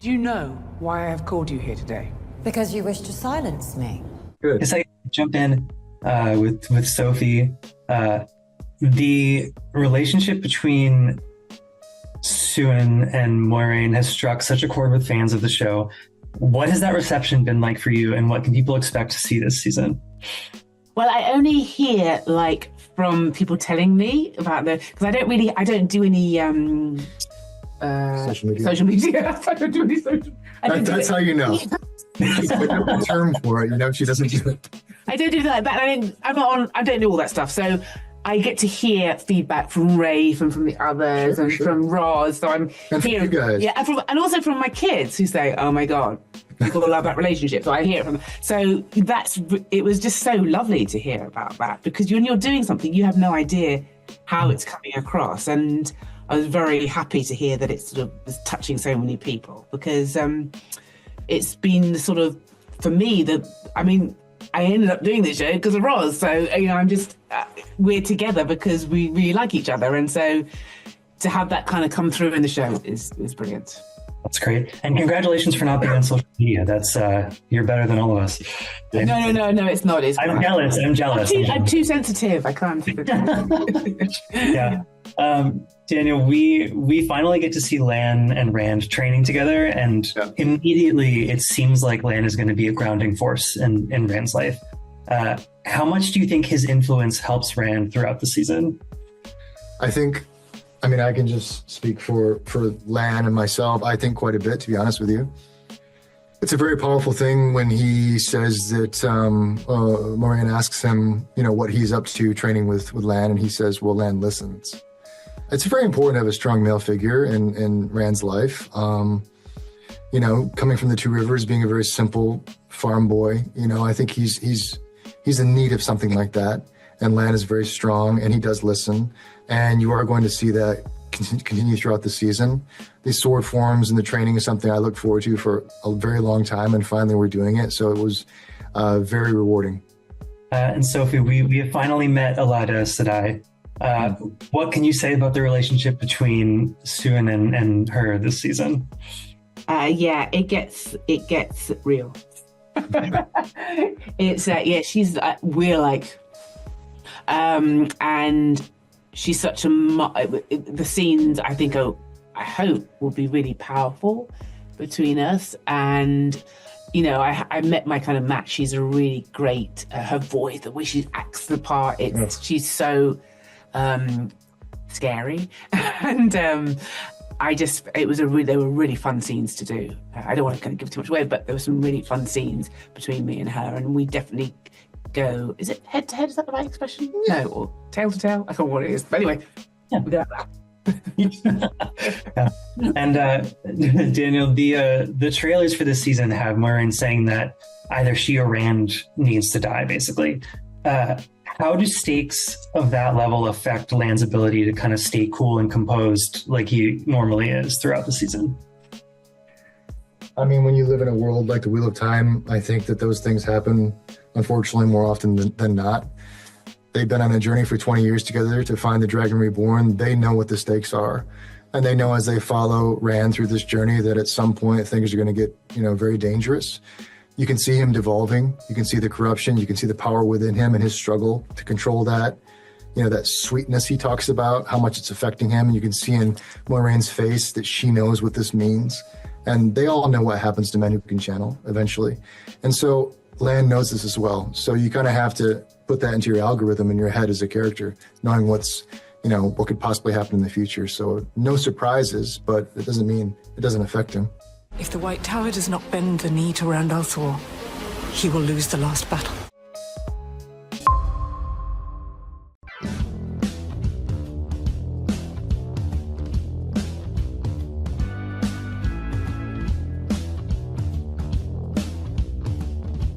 Do you know why I have called you here today? Because you wish to silence me. Good. As I jump in with Sophie, the relationship between Siuan and Moiraine has struck such a chord with fans of the show. What has that reception been like for you, and what can people expect to see this season? Well, I only hear from people telling me about because I don't do any social media. Social media. I don't do any social. That's how you know. She's like a term for it. You know, she doesn't do it. I don't do that. But I'm not on. I don't do all that stuff. So I get to hear feedback from Rafe and from the others from Roz. So I'm hearing, you guys. yeah, and also from my kids who say, "Oh my God, people love that relationship." So I hear it from them. So it was just so lovely to hear about that, because when you're doing something, you have no idea how it's coming across, and I was very happy to hear that it sort of was touching so many people, because it's been sort of, for me, I ended up doing this show because of Roz. So, I'm just, we're together because we really like each other. And so to have that kind of come through in the show is brilliant. That's great. And congratulations for not being on social media. That's, you're better than all of us. No, it's not. I'm jealous. I'm too sensitive. I can't. Yeah. Daniel, we finally get to see Lan and Rand training together, and immediately it seems like Lan is going to be a grounding force in Rand's life. How much do you think his influence helps Rand throughout the season? I can just speak for Lan and myself. I think quite a bit, to be honest with you. It's a very powerful thing when he says that Moiraine asks him, what he's up to training with Lan, and he says, well, Lan listens. It's very important to have a strong male figure in Rand's life. Coming from the Two Rivers, being a very simple farm boy, I think he's in need of something like that. And Lan is very strong, and he does listen. And you are going to see that continue throughout the season. These sword forms and the training is something I look forward to for a very long time, and finally we're doing it. So it was very rewarding. And Sophie, we have finally met Alada Sedai. What can you say about the relationship between Siuan and her this season? It gets real. It's she's we're like, and she's such the scenes I hope will be really powerful between us. And I met my kind of match. She's a really great, her voice, the way she acts the part, she's so scary. And they were really fun scenes to do. I don't want to kind of give too much away, but there were some really fun scenes between me and her, and we definitely go, is it head to head? Is that the right expression? No, or tail to tail? I don't know what it is. But anyway, we got that. Yeah. And Daniel, the trailers for this season have Moiraine saying that either she or Rand needs to die, basically. How do stakes of that level affect Lan's ability to kind of stay cool and composed like he normally is throughout the season? When you live in a world like the Wheel of Time, I think that those things happen, unfortunately, more often than not. They've been on a journey for 20 years together to find the Dragon Reborn. They know what the stakes are. And they know as they follow Rand through this journey that at some point things are going to get, very dangerous. You can see him devolving. You can see the corruption. You can see the power within him and his struggle to control that. That sweetness he talks about, how much it's affecting him. And you can see in Moiraine's face that she knows what this means. And they all know what happens to men who can channel eventually. And so Lan knows this as well. So you kind of have to put that into your algorithm in your head as a character, knowing what could possibly happen in the future. So no surprises, but it doesn't mean it doesn't affect him. If the White Tower does not bend the knee to Rand al'Thor, he will lose the last battle.